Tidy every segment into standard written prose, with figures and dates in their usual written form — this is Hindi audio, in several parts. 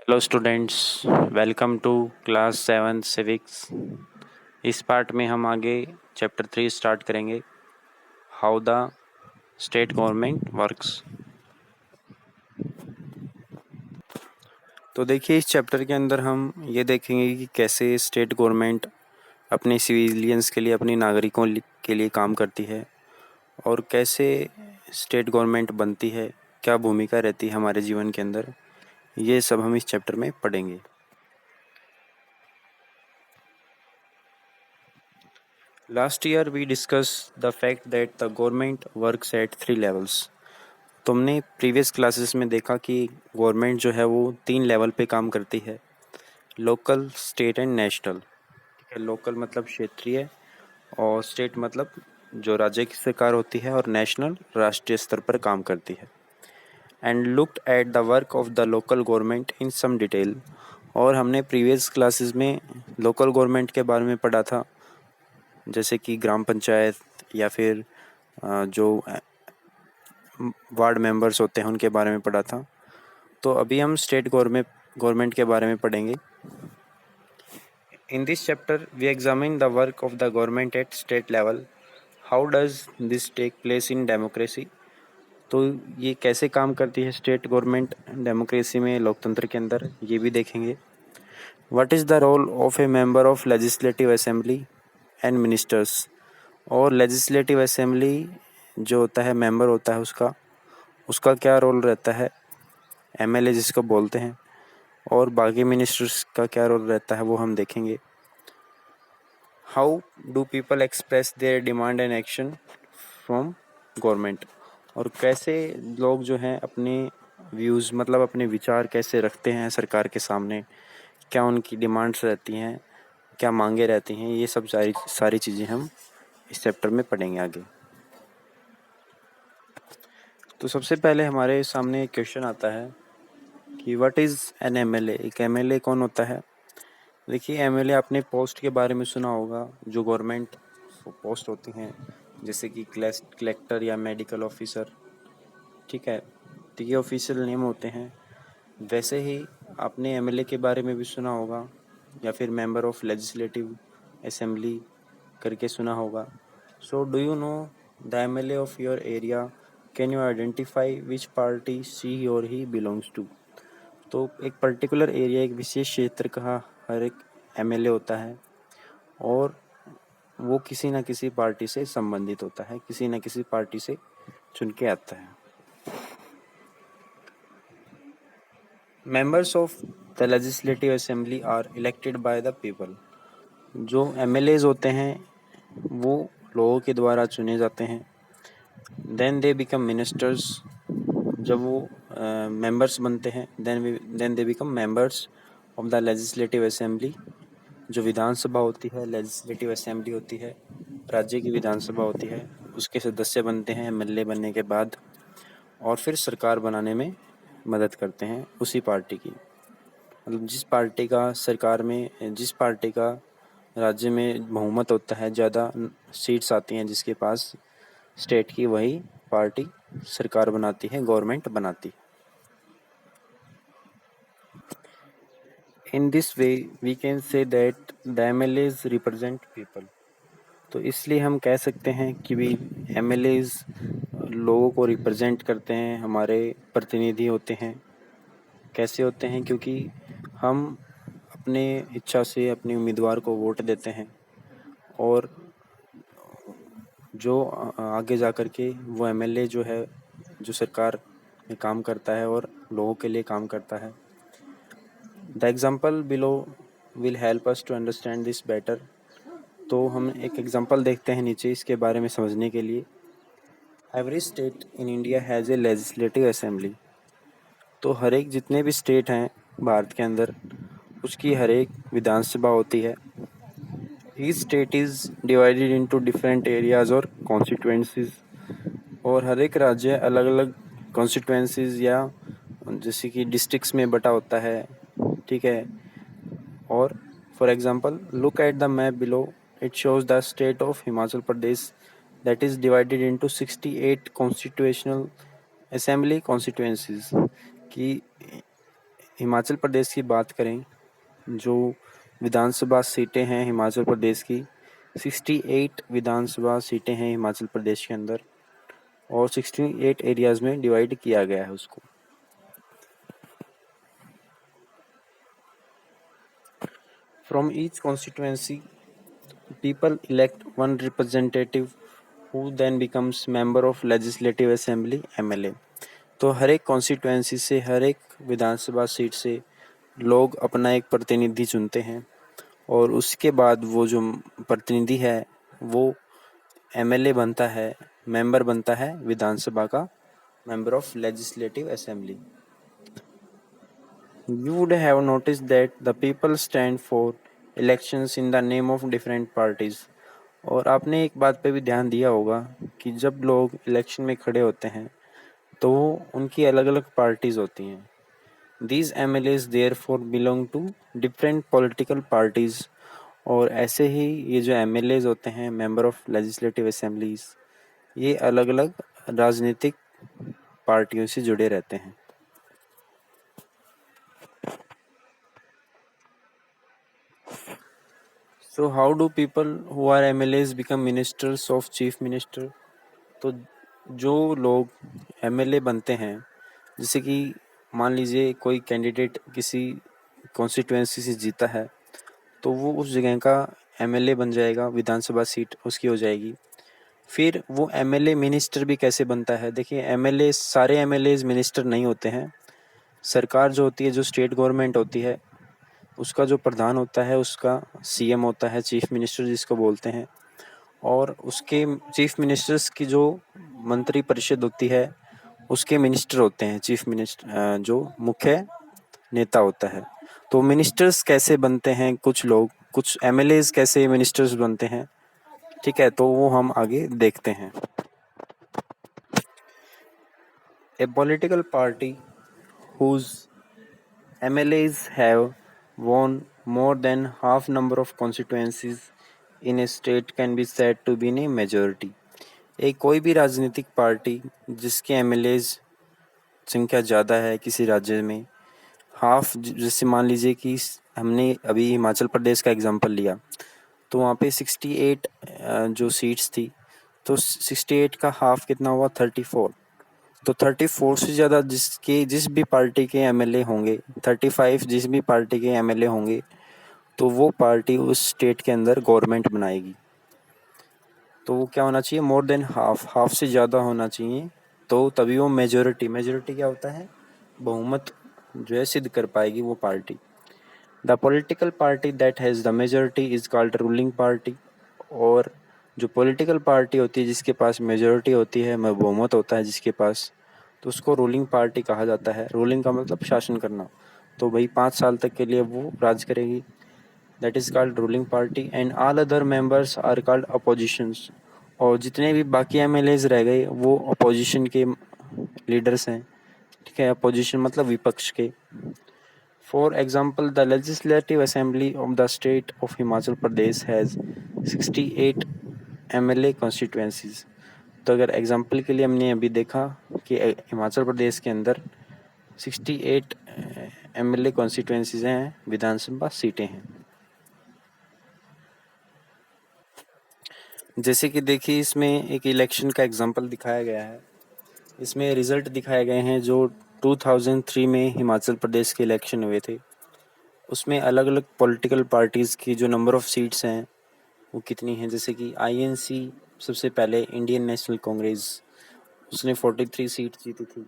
Hello students, welcome to class 7 civics. इस पार्ट में हम आगे चैप्टर 3 स्टार्ट करेंगे, how the state government works. तो देखिए, इस चैप्टर के अंदर हम ये देखेंगे कि कैसे स्टेट गवर्नमेंट अपने सिविलियंस के लिए, अपने नागरिकों के लिए काम करती है और कैसे स्टेट गवर्नमेंट बनती है, क्या भूमिका रहती है हमारे जीवन के अंदर। ये सब हम इस चैप्टर में पढ़ेंगे। Last year we discussed the fact that the government works at 3 levels. तुमने प्रीवियस क्लासेस में देखा कि गवर्नमेंट जो है वो 3 लेवल पे काम करती है, लोकल, स्टेट एंड नेशनल। ठीक है, लोकल मतलब क्षेत्रीय और स्टेट मतलब जो राज्य की सरकार होती है, और नेशनल राष्ट्रीय स्तर पर काम करती है। And looked at the work of the local government in some detail. और हमने प्रीवियस क्लासेस में लोकल गवर्नमेंट के बारे में पढ़ा था, जैसे कि ग्राम पंचायत या फिर जो वार्ड मेंबर्स होते हैं उनके बारे में पढ़ा था। तो अभी हम स्टेट गवर्नमेंट के बारे में पढ़ेंगे। In this chapter we examine the work of the government at state level. How does this take place in democracy. तो ये कैसे काम करती है स्टेट गवर्नमेंट डेमोक्रेसी में, लोकतंत्र के अंदर, ये भी देखेंगे। What is the role of a member of legislative assembly and ministers. और लेजिस्लेटिव असेंबली जो होता है, मेंबर होता है उसका क्या रोल रहता है, एमएलए जिसको बोलते हैं, और बाकी मिनिस्टर्स का क्या रोल रहता है वो हम देखेंगे। How do people express their demand and action from government. और कैसे लोग जो हैं अपने व्यूज़ मतलब अपने विचार कैसे रखते हैं सरकार के सामने, क्या उनकी डिमांड्स रहती हैं, क्या मांगे रहती हैं, ये सब सारी चीज़ें हम इस चैप्टर में पढ़ेंगे आगे। तो सबसे पहले हमारे सामने एक क्वेश्चन आता है कि व्हाट इज़ एन एमएलए। एक एमएलए कौन होता है। देखिए, एमएलए आपने पोस्ट के बारे में सुना होगा, जो गवर्नमेंट पोस्ट होती हैं, जैसे कि कलेक्टर या मेडिकल ऑफिसर। ठीक है, तो ये ऑफिशियल नेम होते हैं। वैसे ही आपने एमएलए के बारे में भी सुना होगा, या फिर मेंबर ऑफ लेजिस्लेटिव असेंबली करके सुना होगा। So do you know the MLA of your area, can you identify which party she और ही बिलोंग्स टू। तो एक पर्टिकुलर एरिया, एक विशेष क्षेत्र का हर एक एमएलए होता है, और वो किसी न किसी पार्टी से संबंधित होता है, किसी न किसी पार्टी से चुन के आता है। Members of the legislative assembly are elected by the people. जो एमएलएज होते हैं वो लोगों के द्वारा चुने जाते हैं। Then they become ministers. जब वो मेंबर्स बनते हैं, then they become members of the legislative assembly. जो विधानसभा होती है, लेजिस्लेटिव असेंबली होती है, राज्य की विधानसभा होती है, उसके सदस्य बनते हैं एमएलए बनने के बाद, और फिर सरकार बनाने में मदद करते हैं उसी पार्टी की। मतलब जिस पार्टी का राज्य में बहुमत होता है, ज़्यादा सीट्स आती हैं जिसके पास स्टेट की, वही पार्टी सरकार बनाती है, गवर्नमेंट बनाती है। In this way we can say that the MLAs represent people. तो इसलिए हम कह सकते हैं कि भी एमएलएज लोगों को रिप्रेजेंट करते हैं, हमारे प्रतिनिधि होते हैं। कैसे होते हैं, क्योंकि हम अपने इच्छा से अपने उम्मीदवार को वोट देते हैं, और जो आगे जा कर के वो एमएलए जो है, जो सरकार में काम करता है और लोगों के लिए काम करता है। The example below will help us to understand this better. तो हम एक एग्जाम्पल देखते हैं नीचे इसके बारे में समझने के लिए। Every state in India has a legislative assembly. तो हर एक जितने भी स्टेट हैं भारत के अंदर, उसकी हर एक विधानसभा होती है। Each state is divided into different areas और कॉन्स्टिट्यूएंसीज। और हर एक राज्य अलग अलग कॉन्स्टिट्यूएंसीज या जैसे कि डिस्ट्रिक्ट्स में बटा होता है। ठीक है, और for example look at the map below, it shows the state of Himachal Pradesh that is divided into 68 constitutional assembly constituencies. कि हिमाचल प्रदेश की बात करें, जो विधानसभा सीटें हैं हिमाचल प्रदेश की, 68 विधानसभा सीटें हैं हिमाचल प्रदेश के अंदर, और 68 एरियाज में डिवाइड किया गया है उसको। From each constituency people elect one representative who then becomes member of legislative assembly MLA। तो हर एक कॉन्स्टिट्यूएंसी से, हर एक विधानसभा सीट से लोग अपना एक प्रतिनिधि चुनते हैं, और उसके बाद वो जो प्रतिनिधि है वो MLA बनता है, मेंबर बनता है विधानसभा का, member of legislative assembly। You would have noticed that the people stand for elections in the name of different parties। और आपने एक बात पे भी ध्यान दिया होगा कि जब लोग इलेक्शन में खड़े होते हैं तो उनकी अलग अलग पार्टीज होती हैं। These MLAs therefore belong to different political parties। और ऐसे ही ये जो MLAs होते हैं, मेंबर ऑफ लेजिस्लेटिव असेंबलीज, ये अलग अलग राजनीतिक पार्टियों से जुड़े रहते हैं। So how do people who are MLAs become ministers of chief minister? तो जो लोग MLA बनते हैं, जैसे कि मान लीजिए कोई कैंडिडेट किसी कॉन्स्टिट्यूएंसी से जीता है, तो वो उस जगह का MLA बन जाएगा, विधानसभा सीट उसकी हो जाएगी। फिर वो MLA मिनिस्टर भी कैसे बनता है? देखिए, MLA, सारे MLAs मिनिस्टर नहीं होते हैं। सरकार जो होती है, जो स्टेट गवर्नमेंट होती है, उसका जो प्रधान होता है उसका CM होता है, चीफ मिनिस्टर जिसको बोलते हैं। और उसके चीफ मिनिस्टर्स की जो मंत्री परिषद होती है उसके मिनिस्टर होते हैं, चीफ मिनिस्टर जो मुख्य नेता होता है। तो मिनिस्टर्स कैसे बनते हैं, कुछ MLAs कैसे मिनिस्टर्स बनते हैं, ठीक है, तो वो हम आगे देखते हैं। A political party whose MLAs have won more than half number of constituencies in a state can be said to be in a majority। एक कोई भी राजनीतिक पार्टी जिसके MLAs संख्या ज़्यादा है किसी राज्य में, हाफ, जैसे मान लीजिए कि हमने अभी हिमाचल प्रदेश का एग्जांपल लिया, तो वहाँ पे 68 जो सीट्स थी, तो 68 का हाफ कितना हुआ? 34। तो 34 से ज़्यादा जिस भी पार्टी के MLA होंगे, 35 जिस भी पार्टी के MLA होंगे, तो वो पार्टी उस स्टेट के अंदर गवर्नमेंट बनाएगी। तो वो क्या होना चाहिए? मोर देन हाफ से ज़्यादा होना चाहिए, तो तभी वो मेजोरिटी क्या होता है? बहुमत जो है सिद्ध कर पाएगी वो party. The political party that has the majority is called ruling party. और जो पॉलिटिकल पार्टी होती है जिसके पास मेजोरिटी होती है, बहुमत होता है जिसके पास, तो उसको रूलिंग पार्टी कहा जाता है। रूलिंग का मतलब शासन करना, तो भाई 5 साल तक के लिए वो राज करेगी, that is called ruling party. And all other members are called oppositions. और जितने भी बाकी MLAs रह गए वो अपोजिशन के लीडर्स हैं, ठीक है, अपोजिशन मतलब विपक्ष के। For example, the legislative assembly of the state of Himachal Pradesh has 68 MLA constituencies. तो अगर एग्जाम्पल के लिए हमने अभी देखा कि हिमाचल प्रदेश के अंदर 68 MLA कॉन्स्टिट्यूएंसीज हैं, विधानसभा सीटें हैं। जैसे कि देखिए, इसमें एक इलेक्शन का एग्जाम्पल दिखाया गया है। इसमें रिजल्ट दिखाए गए हैं जो 2003 में हिमाचल प्रदेश के इलेक्शन हुए थे। उसमें अलग अलग पॉलिटिकल पार्टीज़ की जो नंबर ऑफ़ सीट्स हैं वो कितनी हैं। जैसे कि INC सबसे पहले, इंडियन नेशनल कांग्रेस, उसने 43 सीट जीती थी।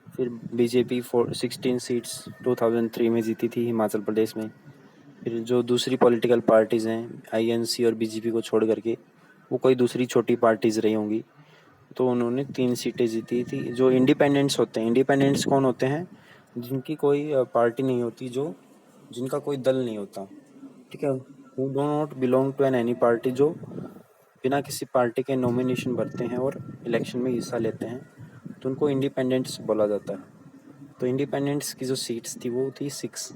फिर BJP 16 सीट्स 2003 में जीती थी हिमाचल प्रदेश में। फिर जो दूसरी पॉलिटिकल पार्टीज़ हैं INC और BJP को छोड़ करके, वो कोई दूसरी छोटी पार्टीज़ रही होंगी, तो उन्होंने 3 सीटें जीती थी। जो इंडिपेंडेंट्स होते हैं, इंडिपेंडेंट्स कौन होते हैं? जिनकी कोई पार्टी नहीं होती, जिनका कोई दल नहीं होता, ठीक है, who do not belong to an any party, जो बिना किसी पार्टी के नॉमिनेशन भरते हैं और इलेक्शन में हिस्सा लेते हैं, तो उनको इंडिपेंडेंट्स बोला जाता है। तो इंडिपेंडेंट्स की जो सीट्स थी वो थी 6।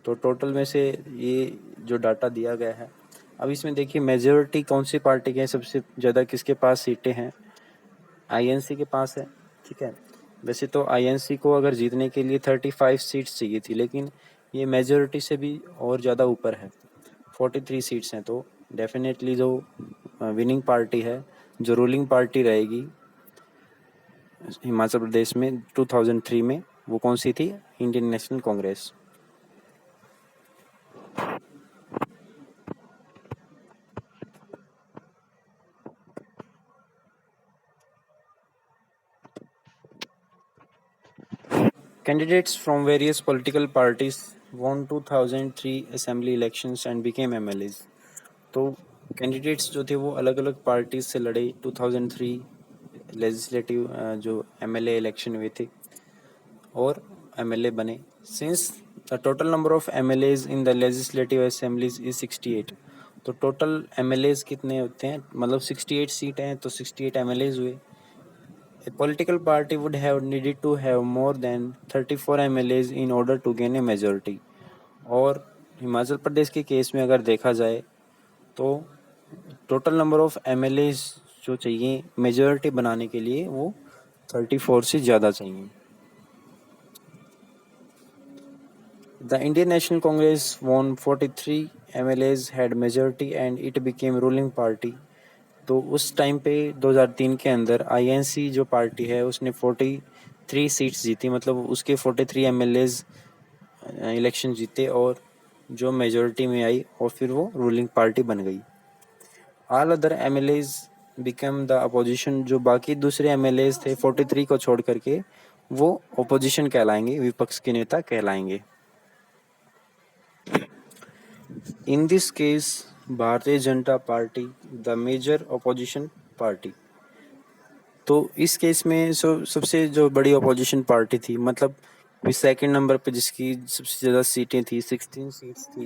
तो टोटल में से ये जो डाटा दिया गया है, अब इसमें देखिए मेजोरिटी कौन सी पार्टी के है, सबसे ज़्यादा किसके पास सीटें हैं? INC के पास है, ठीक है। वैसे तो आईएनसी को अगर जीतने के लिए 35 सीट्स चाहिए थी, लेकिन ये मेजोरिटी से भी और ज़्यादा ऊपर है, 43 सीट्स हैं। तो डेफिनेटली जो विनिंग पार्टी है, जो रूलिंग पार्टी रहेगी हिमाचल प्रदेश में 2003 में, वो कौन सी थी? Indian national Congress. Candidates from various political parties won 2003 assembly elections and became MLAs. तो कैंडिडेट्स जो थे वो अलग अलग पार्टीज से लड़े 2003 लेजिस्लेटिव जो एमएलए इलेक्शन हुए थे और एमएलए बने। Since the total number of MLAs in the legislative assemblies is 68। तो टोटल एमएलएज कितने होते हैं, मतलब 68 सीट हैं, तो 68 एमएलएज हुए। A political party would have needed to have more than 34 MLAs in order to gain a majority। और हिमाचल प्रदेश के केस में अगर देखा जाए तो टोटल नंबर ऑफ एमएलएज जो चाहिए मेजॉरिटी बनाने के लिए वो 34 से ज़्यादा चाहिए। The Indian national Congress won 43 MLAs had majority and it became ruling party। तो उस टाइम पे 2003 के अंदर आईएनसी जो पार्टी है उसने 43 सीट्स जीती, मतलब उसके 43 एमएलएज इलेक्शन जीते और जो मेजॉरिटी में आई और फिर वो रूलिंग पार्टी बन गई। All other MLAs become the opposition. जो बाकी दूसरे एमएलएज थे 43 को छोड़ करके वो ओपोजिशन कहलाएंगे, विपक्ष के नेता कहलाएंगे। इन this case Bharatiya Janata party the major opposition party. तो इस केस में सबसे जो बड़ी अपोजिशन पार्टी थी, मतलब सेकंड नंबर पे जिसकी सबसे ज़्यादा सीटें थी, 16 सीट्स थी,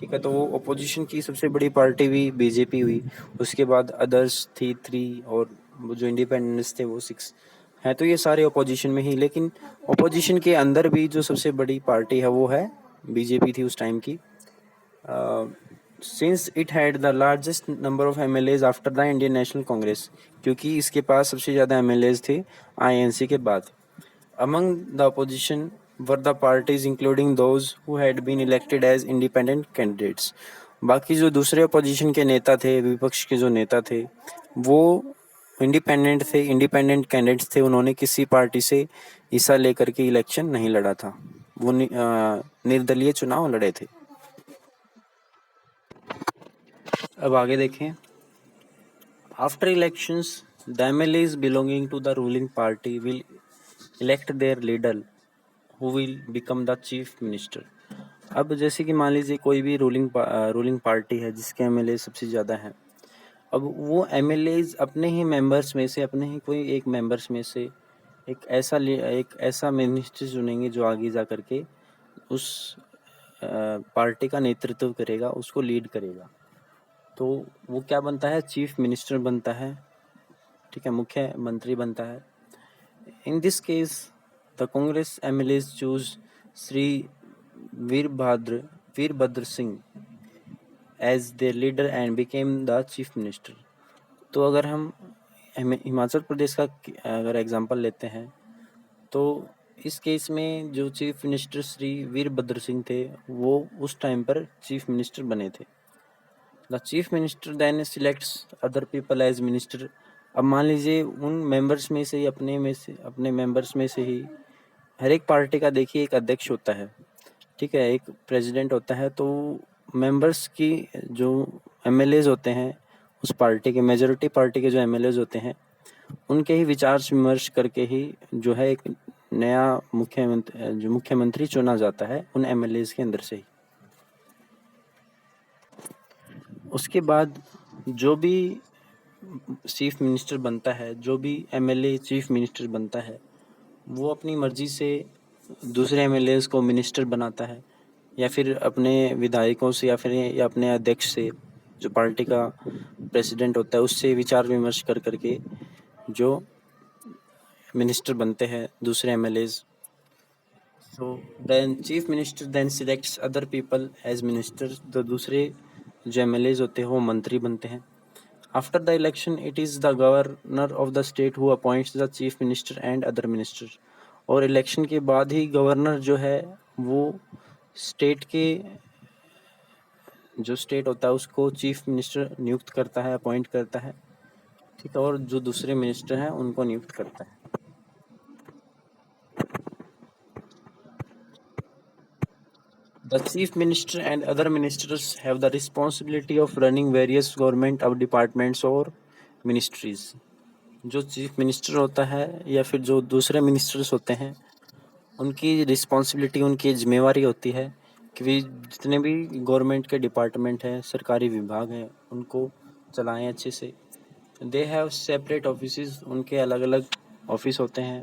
ठीक है, तो वो अपोजिशन की सबसे बड़ी पार्टी भी बीजेपी हुई। उसके बाद अदर्स थी 3 और वो जो इंडिपेंडेंट्स थे वो 6 हैं। तो ये सारे अपोजिशन में ही, लेकिन अपोजिशन के अंदर भी जो सबसे बड़ी पार्टी है वो है बीजेपी थी उस टाइम की। Since it had the largest number of MLAs after the Indian national Congress, क्योंकि इसके पास सबसे ज़्यादा एमएलएज थे आईएनसी के बाद। Among the opposition were the parties including those who had been elected as independent candidates. बाकी जो दूसरे अपोजिशन के नेता थे, विपक्ष के जो नेता थे, वो इंडिपेंडेंट थे, इंडिपेंडेंट कैंडिडेट्स थे। उन्होंने किसी पार्टी से हिस्सा लेकर के इलेक्शन नहीं लड़ा था, वो निर्दलीय चुनाव लड़े थे। अब आगे देखें। After elections the MLAs belonging to the ruling party will elect their leader who will become the chief minister. अब जैसे कि मान लीजिए कोई भी रूलिंग पार्टी है जिसके एमएलए सबसे ज़्यादा हैं, अब वो एमएलएज अपने ही मेंबर्स में से, अपने ही कोई एक मेंबर्स में से एक ऐसा मिनिस्टर चुनेंगे जो आगे जा करके उस पार्टी का नेतृत्व करेगा, उसको लीड करेगा। तो वो क्या बनता है? चीफ मिनिस्टर बनता है, ठीक है, मुख्यमंत्री बनता है। In this case the Congress MLAs choose Shri Virbhadra Singh as their leader and became the chief minister. तो अगर हम हिमाचल प्रदेश का अगर एग्जांपल लेते हैं तो इस केस में जो चीफ मिनिस्टर श्री वीरभद्र सिंह थे वो उस टाइम पर चीफ मिनिस्टर बने थे। The chief minister then selects other people as minister. अब मान लीजिए उन मेंबर्स में से ही, अपने मेंबर्स में से ही, हर एक पार्टी का देखिए एक अध्यक्ष होता है, ठीक है, एक प्रेसिडेंट होता है। तो मेंबर्स की जो एमएलएज होते हैं उस पार्टी के, मेजॉरिटी पार्टी के जो एमएलएज होते हैं, उनके ही विचार विमर्श करके ही जो है एक नया मुख्यमंत्री चुना जाता है उन एमएलएज के अंदर से ही। उसके बाद जो भी चीफ मिनिस्टर बनता है, जो भी एमएलए चीफ मिनिस्टर बनता है, वो अपनी मर्जी से दूसरे एमएलएज को मिनिस्टर बनाता है, या फिर अपने विधायकों से, या अपने अध्यक्ष से, जो पार्टी का प्रेसिडेंट होता है, उससे विचार विमर्श कर करके जो मिनिस्टर बनते हैं दूसरे MLAs. So then chief minister then selects other people as minister. तो दूसरे जो एमएलएज होते हैं वो मंत्री बनते हैं। After the election, it is the governor of the state who appoints the chief minister and other ministers. और इलेक्शन के बाद ही गवर्नर जो है वो स्टेट के जो स्टेट होता है उसको चीफ मिनिस्टर नियुक्त करता है, अपॉइंट करता है, ठीक है, और जो दूसरे मिनिस्टर हैं उनको नियुक्त करता है. The chief minister and other ministers have the responsibility of running various government of departments और ministries. जो चीफ मिनिस्टर होता है या फिर जो दूसरे मिनिस्टर्स होते हैं उनकी रिस्पॉन्सिबिलिटी, उनकी जिम्मेवारी होती है कि वे जितने भी गवर्नमेंट के डिपार्टमेंट हैं, सरकारी विभाग हैं, उनको चलाएं अच्छे से. दे हैव सेपरेट ऑफिसेस, उनके अलग अलग ऑफिस होते हैं.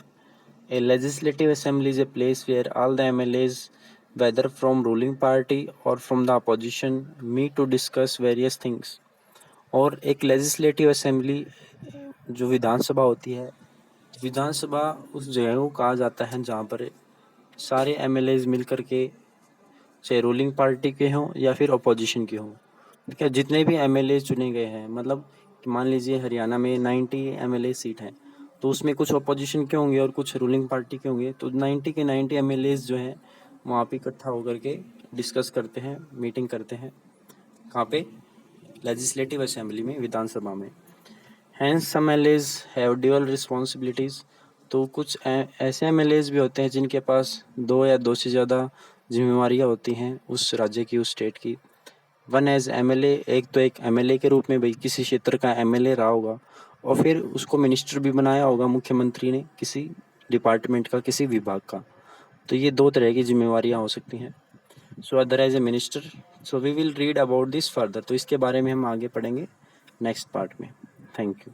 A legislative assembly is a place where all the MLAs whether from ruling party or from the opposition meet to discuss various things. और एक लेजिस्लेटिव असेंबली जो विधानसभा होती है, विधानसभा उस जगह को कहा जाता है जहाँ पर सारे MLAs मिल कर के, चाहे रूलिंग पार्टी के हों या फिर अपोजिशन के हों, ठीक है, जितने भी MLAs चुने गए हैं, मतलब मान लीजिए हरियाणा में 90 MLA सीट हैं, तो उसमें कुछ अपोजिशन के होंगे और कुछ रूलिंग पार्टी के होंगे, तो 90 के 90 MLAs जो हैं वहाँ पे इकट्ठा होकर के डिस्कस करते हैं, मीटिंग करते हैं. कहाँ पे? लेजिस्लेटिव असेंबली में, विधानसभा में. Hence some MLAs have dual responsibilities. तो कुछ ऐसे MLAs भी होते हैं जिनके पास 2 या 2 से ज़्यादा जिम्मेवारियाँ होती हैं उस राज्य की, उस स्टेट की. वन एज MLA, एक तो एक MLA के रूप में भाई किसी क्षेत्र का MLA रहा होगा और फिर उसको मिनिस्टर भी बनाया होगा मुख्यमंत्री ने किसी डिपार्टमेंट का, किसी विभाग का. तो ये 2 तरह की जिम्मेवारियाँ हो सकती हैं. So other as a minister. So we will read about this further. तो इसके बारे में हम आगे पढ़ेंगे नेक्स्ट पार्ट में. Thank you.